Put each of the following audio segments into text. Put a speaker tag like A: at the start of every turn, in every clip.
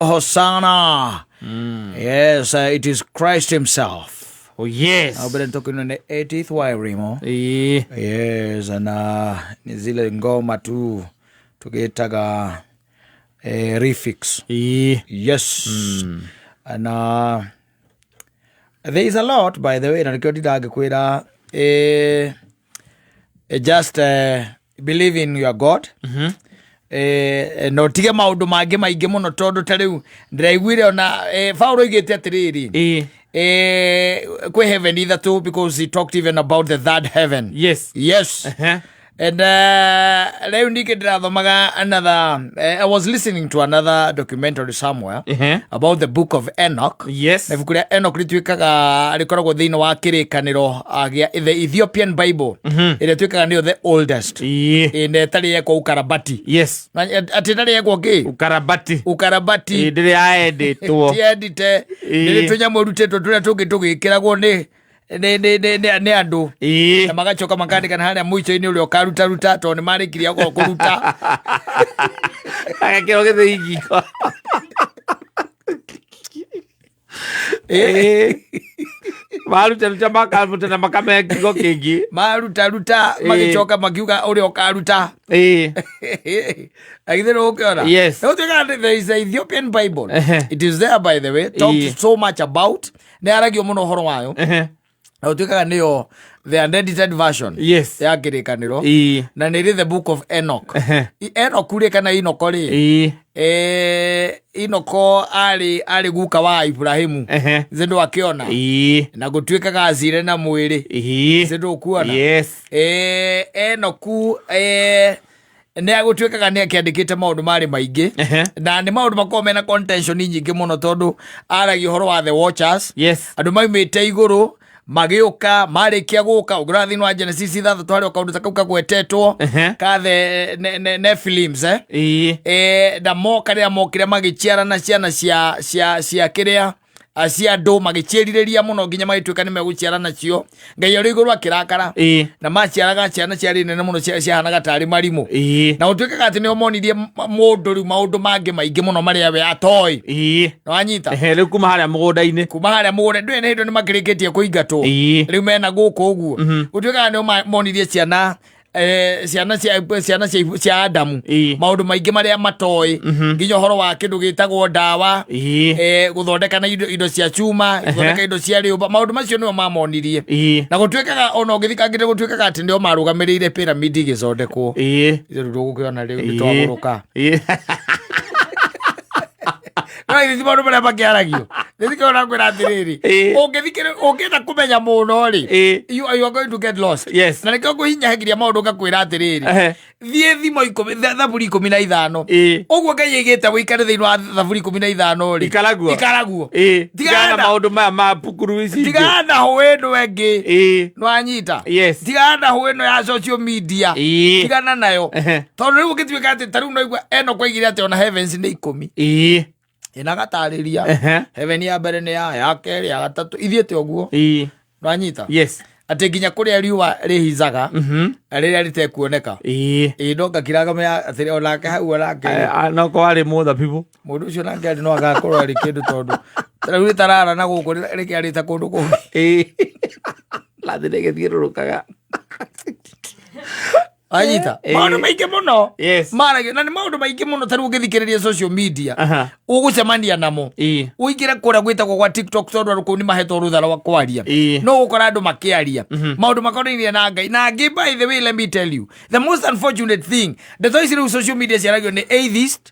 A: Hosanna. Yes, it is Christ himself.
B: Oh, yes.
A: I've been talking on the 80th Wairimo. Yes, and nizile ngoma tu tukitaga refix. Yes. And there is a lot, by the way, na nikiotitaga kwira just believe in your God. No tige maundu mangĩ maingĩ mũno tondũ ta rĩu ndĩraiguire ona Paulo igĩte atĩrĩrĩ kwĩ heaven ithatũ, because he talked even about the third heaven.
B: Yes.
A: And leo nike ndirathomaga another I was listening to another documentary somewhere about the book of Enoch.
B: Yes.
A: Na vikuria Enoch rituikaga rikoragwo thiini wa kirikaniro agia the Ethiopian Bible. Ile tuikaga nio the oldest. Ine tari yeko ukarabati.
B: Yes.
A: Ati tari yeko ke ukarabati
B: ndiri aeditwo
A: tiedite ndiri tunyamu rutetwo turia tugikiragwo ni andu na magacoka makandika na haria mwico-ini uria ukaruta to ni marikiria kuruta
B: agakiro githingiko maruta makaruta na makamekiko kingi
A: maruta magicoka makiuga uria ukaruta agithero ukiona.
B: Yes.
A: There is the Ethiopian Bible. It is there, by the way, talks so much about ne aragio muno horo wayo tuikaga niyo the unedited version.
B: Yes.
A: Ya kirikaniro na niri the book of Enoch. Enoch uri kana Inoko ri Inoko ari guka wa Ibrahimu zindu akiona na gutuikaga azire na mwiri zindu kuona.
B: Yes.
A: Enoku ne agutuikaga ne akiandikite maundu mari maingi na ni maundu makoo mena contention nyingi muno tondu aragi horo wa the watchers.
B: Yes.
A: Andu maimite iguru magioka marikia guka ugrathi no Genesis ithathu twari okaundu takauka gwetetwo ka the ne films da moka ria mokire magichiarana ciana cia kiria acia ndo magichiririria muno nginya magituika ni meguchiarana cio ngai uri iguru akirakara na machiaraga ciana ciari nene muno ciahanaga tari marimu na utuikaga ati ni omonirie mundu ri maundu mangi maingi muno maria we atoi no anyita
B: riu kuma haria mugunda-ini
A: ndwe ne hindo ni makirikitie kuingatwo riu mena guku uguo utuikaga ni omonirie ciana cia Adamu maundu maingi maria matoi nginya horo wa kindu gitagwo ndawa guthondeka na indo cia chuma guthondeka indo cia riumba maundu macio no mamonirie na gutuikaga ona ugithikangire gutuikaga ati ndio marugamirire pyramid igicondekwo rugukiona riu nitwaguruka Right, maundu maria makiaragio nithikona kwira atiriri ungithikira kumenya muno ri you are going to get lost.
B: Yes.
A: Na nikio kuhinya hegiria maundu ngakwira atiriri thie thimo 10 thaburi 15 uguo ngai igite wikare thiini wa thaburi 15 ri ikaraguo
B: tigana maundu maya ma pukuru ici
A: tigana hoendo engi no anyita tigana hoendo ya social media tigana nayo tondu riu ngituika ati taru no igua eno kwaigire ati ona heavens ni 10 inagatariria heaven ya mbere ni ya keri ya gatatu ithiete uguo no anyita.
B: Yes.
A: Ati nginya kuria riua rihizaga riria ritekuoneka ndo ngakiraga me atiri onake hau onake
B: no ko ari mother people
A: mundu ucio nake ari no agakorwo ari kindu tondu riu ritarara na guku rikiarita kundu kungi
B: lathire githiururukaga
A: anyita maundu maingi muno
B: Yes.
A: marage na ni maundu maingi muno taru ugithikiriria social media ugucemania namo uingire kuria gwitagwo kwa TikTok tondu aruko ni mahetwo ruthara wa kwaria no gukora andu makiaria maundu makonainie na ngai na ngai. By the way, let me tell you the most unfortunate thing the toys in social media ciaragio ni atheist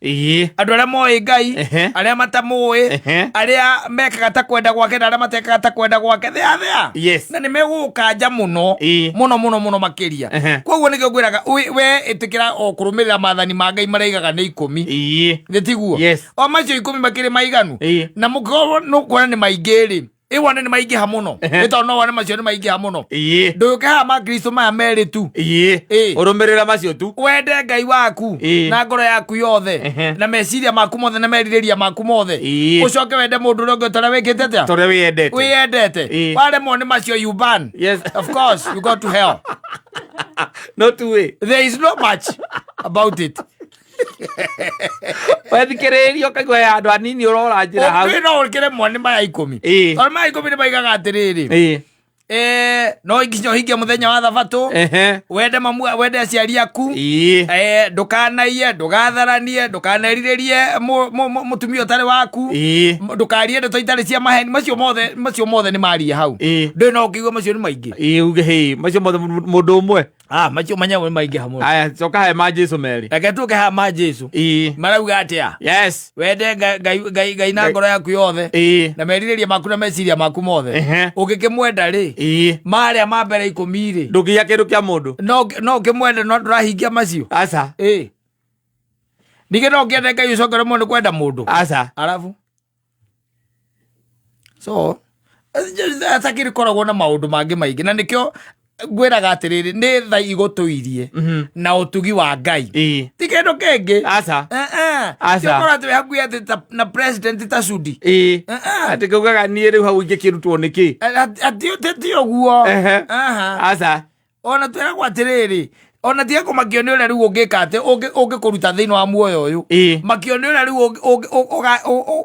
A: andu aria moe ngai aria matamoe aria mekaga ta kwenda gwake na aria matekaga ta kwenda gwake they are there.
B: Yes.
A: Na ni megukanja muno muno makiria koguo nikio gwiraga we itikira o kurumirira mathani ma ngai maraigaga ni 10 nditiguo o macio 10 makiri maiganu na muko no kuona ni maingiri iwana ni maingi ha muno ito no wana macio ni maingi ha muno nduke ha ma Kristo maya meri tu
B: urumirira macio tu
A: wende ngai waku na ngoro yaku yothe na meciria maku mothe na meririria maku mothe ucoke wende mundu rongo tore wikite ta
B: tore
A: wiyendete wale mo ni macio you ban.
B: Yes.
A: Of course you go to hell.
B: Not way.
A: There is not much about it.
B: wethikiririo kaigua ya andu anini urora njira hau
A: no urikire mwana maya 10 tondå maya 10 nä maigaga atä rä rä no nginya hingia muthenya wa thabatå wende aciari aku ndukanaie ndugatharanie ndukanerirĩrie mutumia ũtarĩ waku ndukarie ndeto itarĩ cia maheni macio mothe nĩ maria hau ndĩ no ũkĩigua macio nĩ maingĩ
B: uge macio mothe mũndũ ũmwe
A: macio manyamũ nĩ maingĩ hamwe
B: aya coka he ma Jesu Meri
A: reke tũke ha ma Jesu marauga atĩa wende Ngai na ngoro yaku yothe na merirĩria maku na meciria maku mothe ũngĩkĩmwenda rĩ marĩa ma mbere 10 rĩ
B: ndũkĩia kĩndũ kĩa mũndũ
A: no ũkĩmwenda no ndũrahingia macio
B: aca
A: ningĩ no ũkĩende Ngai ũcokere mũndũ kwenda mũndũ
B: aca
A: arabu so atakĩrĩ koragwo na maũndũ mangĩ maingĩ na nĩkĩo ngwĩraga atĩrĩrĩ nĩ tha igũtũirie na ũtugi wa Ngai ti kĩndũ kĩngĩ tiũkorwo atĩ hakuhĩ atĩ na president ta Sudi
B: atĩ kaugaga niĩ rĩu hau ingĩkĩrutwo nĩkĩ
A: ti ũguo ona twĩragwo atĩrĩrĩ ona tiga kũmakio nĩ ũrĩa rĩu ũngĩka atĩ ũngĩkũruta thĩinĩ wa muoyo ũyũ makio nĩ ũrĩa rĩu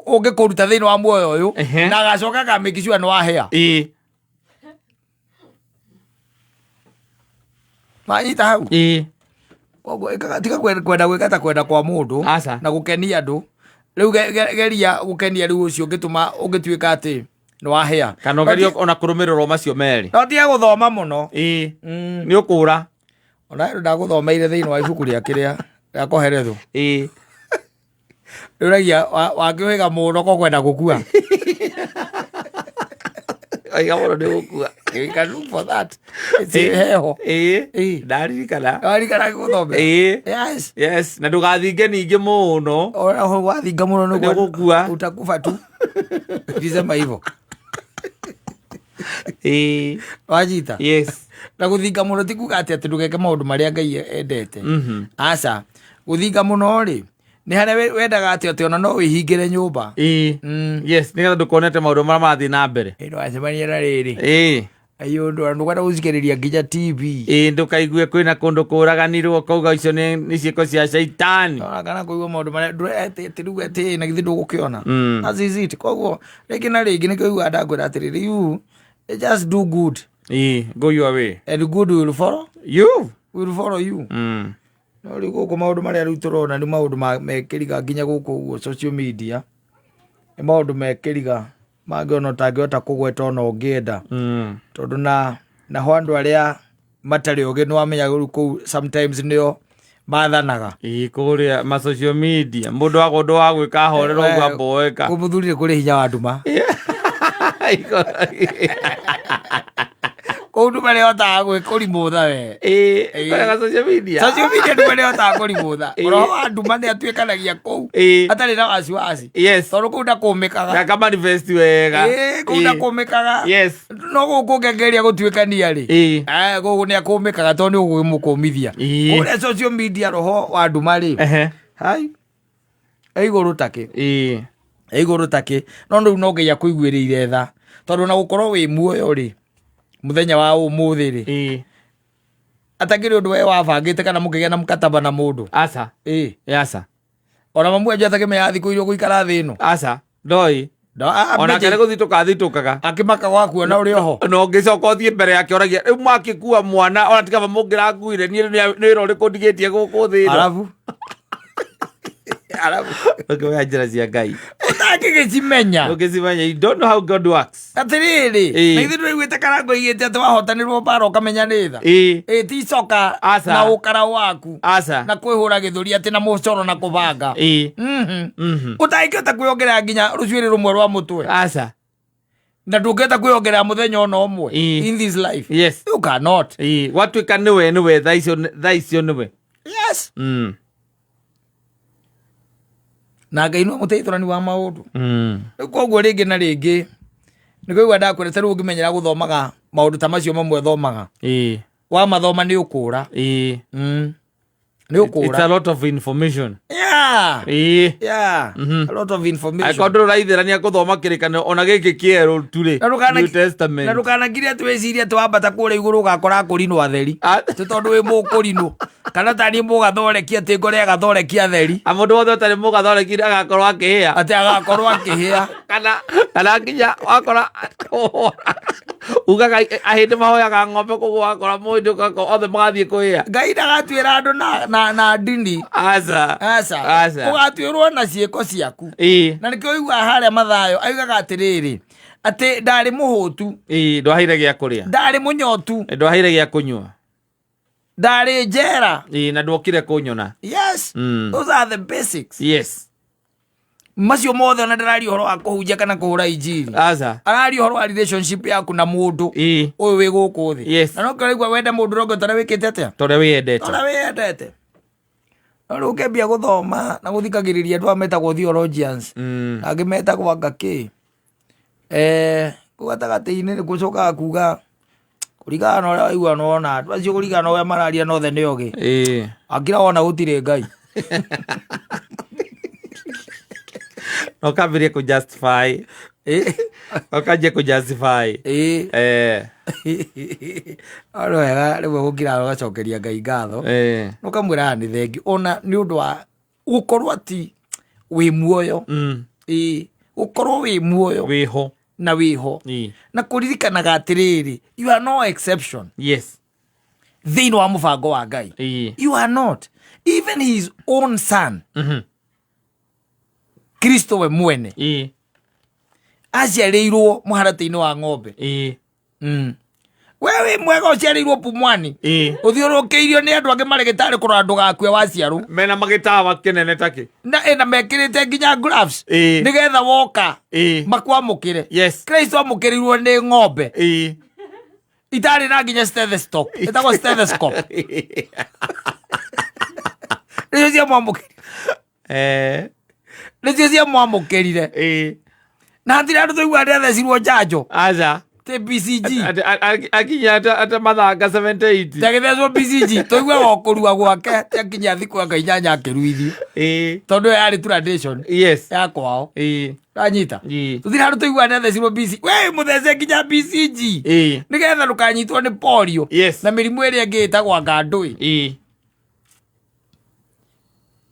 A: ũngĩkũruta thĩinĩ wa muoyo ũyũ na agacoka akamake sure nĩ wahĩa manyita hau koguo tiga kwenda gwĩka ta kwenda kwa mũndũ na gũkenia andũ rĩu geria gũkenia rĩu ũcio ũngĩtũma ũngĩtuĩka atĩ nĩ wahĩa
B: kana ũgeria ona kũrũmĩrĩrwo macio merĩ
A: no tiga gũthoma mũno
B: nĩ ũkũra
A: ona ndagũthomeire thĩinĩ wa ibuku rĩa kĩrĩa rĩa koherethwo rĩuragia wakĩwĩga mũno ko kwenda gũkua
B: aiga mũno nĩ gũkua
A: you can look for that heho
B: ndarikana
A: gũthome
B: yes na ndũgathinge ningĩ mũno
A: wathinga mũno
B: nĩ gũkua
A: utakufa tu ndisema hivyo wajita na gũthinga mũno ti kuga atĩ ndũgeke maũndũ marĩa Ngai endete aca gũthinga mũno rĩ nĩ harĩa wendaga atĩ ona no wĩhingĩre nyũmba
B: yes nĩgetha ndũkonete maũndũ marĩa marathiĩ na mbere
A: ndwacemania na rĩrĩ ayũ ndũkwenda gũthikĩrĩria nginya TV
B: ndũkaigue kwĩna kũndũ kũraganirwo kauga icio nĩ ciĩko cia caitani
A: kana kũigua maũndũ marĩa rĩu atĩ na githĩ ndũgũkĩona aziziti koguo rĩngĩ na rĩngĩ nĩkĩiguaga ndakwĩra atĩrĩrĩ you just do good
B: go your way
A: and good will follow
B: you
A: no rĩu gũkũ maũndũ marĩa rĩu tũrona nĩ maũndũ mekĩriga nginya gũkũ ũguo social media nĩ maũndũ mekĩriga mangĩ ona ũtangĩhota kũgweta ona ũngĩenda tondũ naho andũ arĩa matarĩ ũgĩ nĩ wamenya rĩu kũu sometimes nĩo mathanaga
B: kũrĩa ma social media mũndũ wagwo ũndũ wa gwĩka ahorerwo ũguo amboeka
A: kũmũthurire kũrĩ hinya wa nduma kũu nduma nĩhotaga kũrimũtha we
B: social media
A: nduma nĩhotaga kũrimũtha ũroho wa nduma nĩ atuĩkanagia kũu atarĩ na wasiwasi tondũ kũu ndakũmĩkaga
B: akamanifest wega
A: kũu ndakũmĩkaga no gũkũ ngĩgeria gũtuĩkania rĩ gũkũ nĩ akũmĩkaga tondũ nĩ ũgũkũmithia kũrĩa social media roho wa nduma rĩ hai igũrũ takĩ no rĩu no nginya kũiguĩrĩire tha tondũ na gũkorwo wĩ muoyo rĩ muthenya wa ũmũthĩ rĩ atakĩrĩ ũndũ we wabangĩte kana mũkĩgĩa na mkataba na mũndũ
B: aca
A: ona mamu enjũ atakĩmenya thikũ iria gũikara thĩ ĩno
B: aca ndoi ona kene gũthitũka thitũkaga
A: akĩmaka gwakuona ũrĩ oho
B: no ngĩcoka ũthiĩ mbere yake oragia rĩu makĩkua mwana ona tigaba mũngĩrakuire niĩ nĩ wĩra ũrĩkũ ndigĩtie gũkũ thĩ ĩno ũkĩoya njĩra cia Ngai
A: ũtangĩgĩcimenya
B: you don't know how God works
A: atĩrĩrĩ na ithuĩ ndũiguĩte karango igĩte atĩ wahotanĩrwo mbara ũkamenya nĩ tha ti icoka na ũkara waku na kwĩhũra gĩthũri atĩ na mũcoro na kũbanga ũtangĩkĩhota kwĩongerera nginya rũcuĩrĩ rũmwe rwa mũtwe na ndũngĩhota kwĩongerera mũthenya ona ũmwe in this life you cannot
B: watuĩka nĩwe thaa icio nĩwe
A: na Ngai nĩ mũteithũrani wa maũndũ koguo rĩngĩ na rĩngĩ nĩkũigua ndakwĩrĩte rĩu ũngĩmenyera gũthomaga maũndũ ta macio mamwe thomaga wamathoma nĩ ũkũra
B: It's a lot of information.
A: Yeah. Yeah. A lot of information.
B: Akondo raithera ni akuthoma kirikano ona giki kieru turi New Testament.
A: Na rukana ngiria tweciria twambata kure iguru gakora kurino atheri. Tondu wi mukurino. Kana tani mugathorekia ati ngore agathorekia atheri.
B: Amundu wothe tani mugathorekia agakorwo akihia.
A: Ati agakorwo akihia.
B: Kana nginya wakora ugaga ahinde mahoyaga ng'ombe koguo wakora mundu kako othe magathie kuhia. Ngai
A: ndagatwira andu na ndini. Asa. Ugatwirwo na ciiko ciaku. Na nikio igua haria Mathayo aigaga atiriri ati ndari muhutu.
B: Ndwaheire gia kuria.
A: Ndari munyotu.
B: Ndwaheire gia kunywa.
A: Ndari njera.
B: Na ndwokire kunyona.
A: Yes. Those are the basics.
B: Yes.
A: Macio mothe na ndarari horo wa kuhunjia kana kuhura injiri. Arari horo wa relationship yaku na mundu uyu wi guku thi. Na no kiraigua wenda mundu rogo tara wikite atia.
B: Tore wiyendete.
A: No ukembia guthoma na guthikagiriria andu ametagwo theologians. Angi metagwo ngaki. Kugatagati-ini ni gucokaga kuga kurigana na uria waigua nona andu acio kurigana uria mararia nothe ni ogi. Akira wona gutire Ngai.
B: Okabirie ku justify. Okaje ku justify.
A: Aro wega riwe gukira ugacokeria Ngai ngatho. No kamwira ni thengi ona ni undu wa gukorwo ati wi muoyo. Gukorwo wi muoyo.
B: Wiho.
A: Na wiho. Na kuririkanaga atiriri, you are no exception.
B: Yes.
A: Thiini wa mubango wa Ngai. You are not. Even his own son. Kristo we mwene. Aciarirwo muharati-ini wa ng'ombe. Wewe mwega uciarirwo Pumwani. Uthiurukiirio ni andu angi marigitari kurora ndugakue waciaru.
B: Mena magitawa kinene taki.
A: Na mekirite nginya gloves. Nigetha woka makwamukire.
B: Yes.
A: Kristo amukirirwo ni ng'ombe. Itari na nginya stethoscope. Itagwo stethoscope. Nicio cia mwamukire. Nicio cia mwamukirire. Na hatire andu tuigua ndethecirwo njanjo. BCG.
B: Akinya ata mathanga 78.
A: Tagithecwo BCG. Tuigua wokurua gwake akinya thiku anga inyanya akiruithio. Tondu yari tradition.
B: Yes.
A: Ya kwao. Ranyita. Tuthira andu tuigua ndethecirwo BCG. We muthece nginya BCG. Nigetha ndukanyitwo ni polio. Na mirimu iria ingi itagwa ngandui.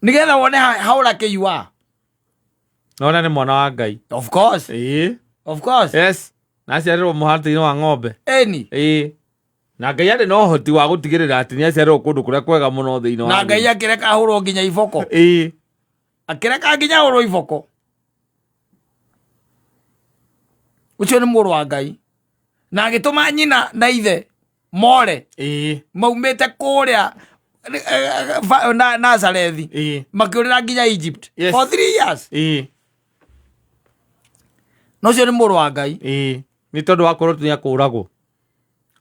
A: Nigetha wone how lucky you are.
B: Nona ni mwana wa Ngai.
A: Of course. Of course.
B: Yes. Naciarirwo muharati-ini wa ng'ombe. Na Ngai ari no hoti wa gutigirira ati ni aciarirwo kundu kuria kwega muno thiini wa.
A: Na Ngai akireka ahurwo nginya iboko. Akireka nginya ahurwo iboko. Ucio ni muru wa Ngai. Na agituma nyina na ithe more. Maumite kuria Nazarethi. Makiurira nginya Egypt. For 3 years. No cio ni muru wa Ngai.
B: Ni tondu wa korwo ni akuragwo.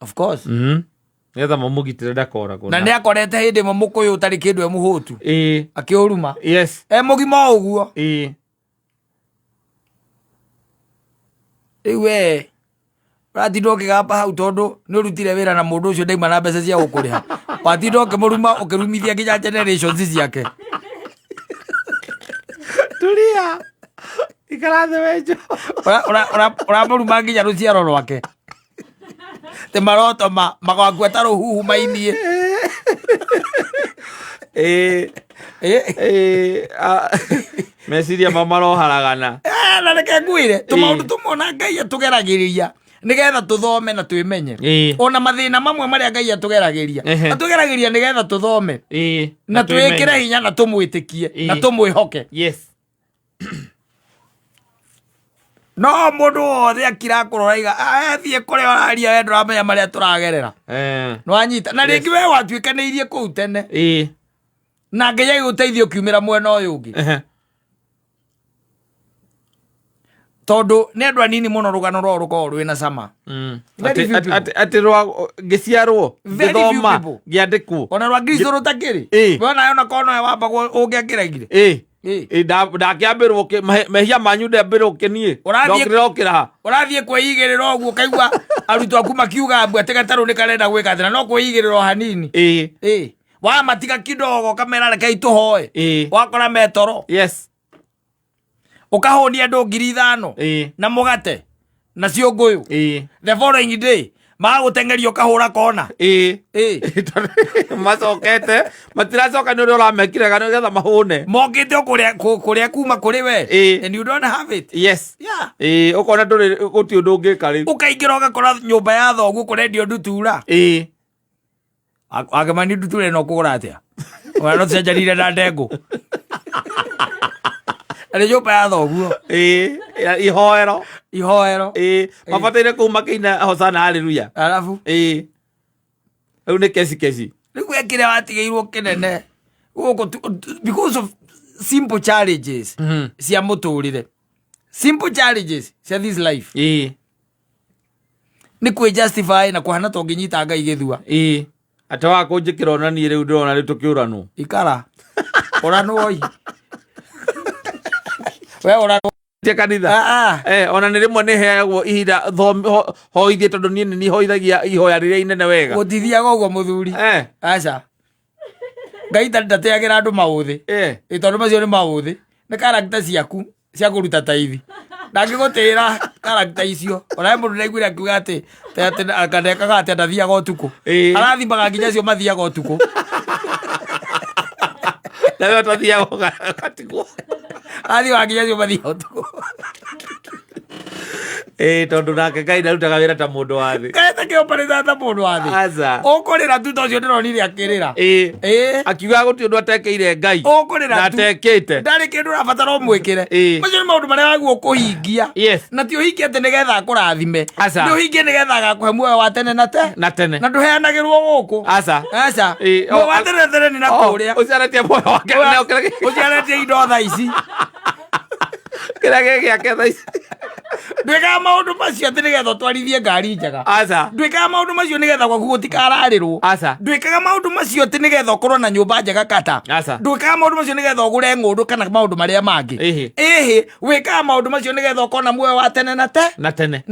A: Of course.
B: Nigetha mamugitire ndakoragwo.
A: Na ni akorete hindi mo mukuyu utari kindu e muhutu. Akiuruma.
B: Yes.
A: Mugima uguo. Iwe ratinda ukigamba hau tondu ni urutire wira na mundu ucio ndaima na mbeca cia gukuriha. Watinda ukimuruma ukirumithia nginya generations ciake.
B: Tulia. Ikarathe wejo.
A: Ora muruma nginya ruciaro rwake. Te maroto magwakua ruhuhu mainie.
B: Meciria mamaroharagana.
A: Na reke ngwire tumaundu tumona Ngai atugeragiria nigetha tuthome na twimenye. Ona mathina mamwe maria Ngai atugeragiria nigetha tuthome na twikire hinya na tumwitikie na tumwihoke.
B: Yes.
A: No mundu wothe akira kuroraiga thie kuria araria we nduramenya maria turagerera. Nwanyita na ringi we watwikaniirie kuu tene. Na Ngai agiguteithia kiumira mwena uyu ungi. Tondu ni andu anini muno rugano rwo rukorwo rwina cama.
B: Ati rwa ngiciarwo ngithoma ngiandikwo
A: ona rwa Kristo rutakiri. Wona yona kono we wambagwo ungiakiragire.
B: Ndakiambirwo mehia manyu ndambirwo kinie ndokirira ukiraha
A: urathie kwiyigirira uguo kaigua arutwo aku makiuga mbwa tigataru ni karenda gwika thina no kwiyigirira hanini. wa matiga kidogo kamera reke ituhoe wakora metoro
B: yes
A: ukahonia andu 5,000 na mugate na ciunguyu the following day magutengerio kahura kona
B: macokete matiracoka ni uria uramekire gano getha mahune
A: mokite kuria kuma kuri we and you don't have it
B: yes yeah ukona nduri guti undu ungika ri
A: ukaingira ugakora nyumba ya thogu kurendio ndutura agemani ndutura no kugura atia wana cenjanire na ndengu ari nyumba ya thogu
B: ihoero mabataire kuma kiina hosana haleluya
A: alafu
B: riu ni kesi
A: riu ekire watigeirwo kinene because of simple challenges cia muturire simple challenges cia this life ni kwi justify na kuhana to nginyita Ngai githua
B: ata wa kunjikira onani riu ndirona ri tukiuranu
A: ikara oranu oi we oranu
B: kanitha ona ni rimwe ni heagwo ihinda hoithie tondu ni hoithagia ihoya riria inene wega
A: gutithiaga uguo muthuri aca Ngai ndateagira andu mauthi tondu macio ni mauthi ni character ciaku cia kuruta taithi ndangigutira character icio ona mundu naiguire akiuga ati akandekaga ati ndathiaga utuku arathimaga nginya cio mathiaga utuku
B: nawe tathiaga gatiguo
A: athi wanginya cio mathiaga utuku
B: tondu nake Ngai ndarutaga wira ta mundu wa thi
A: kaita kiopareza ta mundu wa thi
B: aca
A: ukurira tu tocio ndironire akirira
B: akiuga guti undu atekeire Ngai
A: ukurira
B: na atekite
A: ndari kindu rabatara umwikire macio ni maundu maria waguo kuhingia na ti uhingie ati nigetha akurathime ni uhingie nigetha agakuhe muoyo wa tene na tene na nduheanagirwo guku
B: aca
A: muoyo wa tene na tene ni na kuria
B: uciaretie muoyo wake
A: uciaretie indo tha ici
B: kira giake tha ici
A: ndwikaga maundu macio ati nigetha utwarithie ngari njega
B: aca
A: ndwikaga maundu macio nigetha gwaku gutikararirwo
B: aca
A: ndwikaga maundu macio ati nigetha ukorwo na nyumba njega kata
B: aca
A: ndwikaga maundu macio nigetha ugure ng'undu kana maundu maria mangi wikaga maundu macio nigetha ukorwo na muoyo wa tene na tene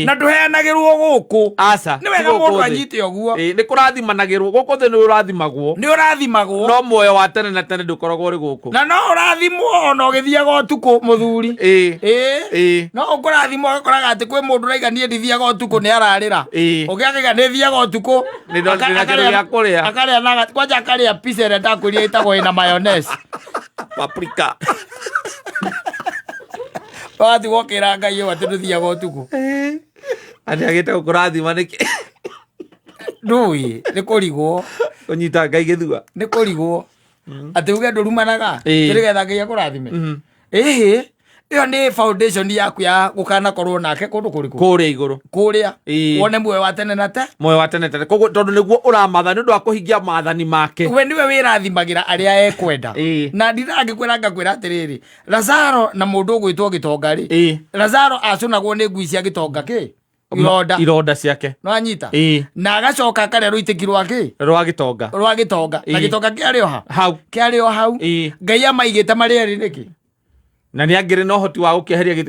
A: na nduheanagirwo guku
B: aca
A: ni wega mundu anyite uguo
B: ni kurathimanagirwo guku thi ni urathimagwo no muoyo wa tene na tene ndukoragwo uri guku
A: na no urathimwo ona ugithiaga utuku muthuri no ukurathimwo agakoraga ati kwi mundu raiganie ndithiaga utuku ni ararira ugiakiga ni thiaga utuku akaria naga kwanja akaria pizza ĩrĩa ndakwĩria ĩtagwo ĩna mayonnaise
B: paprika
A: wathi wokĩra Ngai ũũ atĩ ndũthiaga ũtukũ
B: atĩ agĩte gũkũrathima nĩkĩ
A: ndũĩ nĩ kũrigwo
B: ũnyita Ngai gĩthua
A: nĩ kũrigwo atĩ uge ndũrumanaga nĩgetha Ngai akũrathime iyo ni foundation yaku ya gukana korwo nake kundu kuriku
B: kuria iguru
A: kuria wone muoyo wa tene na tene
B: koguo tondu niguo uramatha ni ndu wa kuhingia maathani make
A: we niwe wirathimagira aria ekwenda na ndirangikwira ngakwira atiriri Lazaro na mundu ugwitwo Gitonga ri Lazaro acunagwo ni ngui cia Gitonga ki
B: ironda ciake
A: no anyita na agacoka akaria ruitiki rwake
B: rwa Gitonga
A: na Gitonga kiario hau Ngai amaigite maria niki
B: na ni angire no hoti wa gukeheria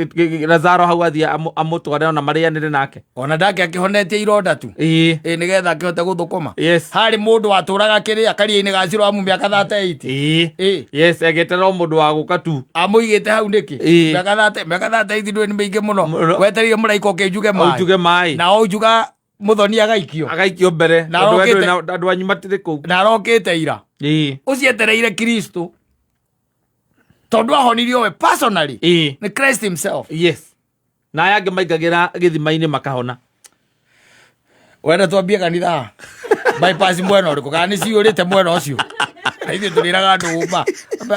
B: Lazaro hau athia amutware ona marianire nake
A: ona ndake akihonetie ironda tu nigetha akihote guthukuma
B: yes
A: hari mundu waturaga kiri akaria-ini ga ciro amu miaka 38
B: yes egetera mundu wa guka tu
A: amuigite hau niki miaka 38 ndwe ni maingi muno weterire muraika ukijuge mai na ujuga muthoni agaikio
B: mbere andu anyu matire kuu
A: na arokite ira ucietereire Kristo tondu ahonirio we personally ni Christ himself
B: yes na aya angi maingagira githima-ini makahona
A: wenda twambie kanitha bypass mwena uriku kana ni ciurite mwena ucio aithi turiraga andu uma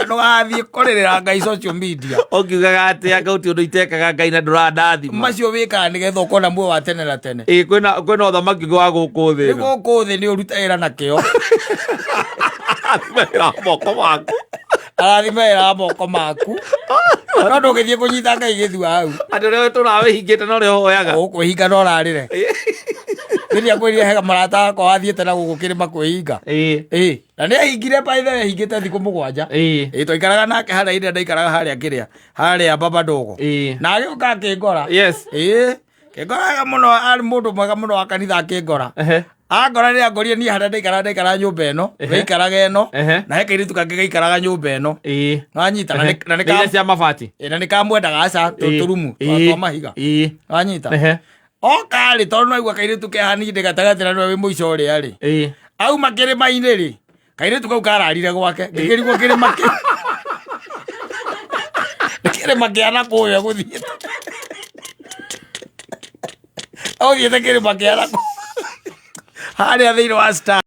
A: ndugathie kuririra Ngai social media
B: ukiugaga atia ngauti undu itekaga Ngai na ndurandathima
A: macio wikaga nigetha ukona muoyo wa tene na tene
B: kwina uthamaki wa guku thi
A: guku thi ni urutaira na kio
B: arathimera
A: moko maku no ndũgĩthiĩ kũnyita Ngai gĩthua hau
B: andũ rĩo tũrawĩhingĩte no rĩo hoyaga
A: ũkwĩhinga no rarĩre rĩrĩa kwĩrire hega marata wakwa wathiĩte na gũkũ kĩrĩma kwĩhinga na nĩ ahingire paithe ahingĩte thikũ 7 twaikaraga nake harĩa ĩrĩa ndaikaraga harĩa Baba Ndogo na agĩũka akĩngora kĩngoraga mũno arĩ mũndũ mwega mũno wa kanitha akĩngora Angora rä angoria niä handa ndaikara nyåmba ä no gaikaraga ä no na he kairä tu kangä gaikaraga nyåmba ä no wanyita na nä kamwendaga aca tå rumu twa mahiga wanyita okarä tondå no aigua kairä tu kehani ndä gatagatä na nä wä må ico rä a rä auma kä rä mainä rä kairä tu kau kararire gwake ngä kä rigwo kä rä makä kä rä makä ana kå ya gå thiä å thiä te kä rä makä ana harä a thä inä wa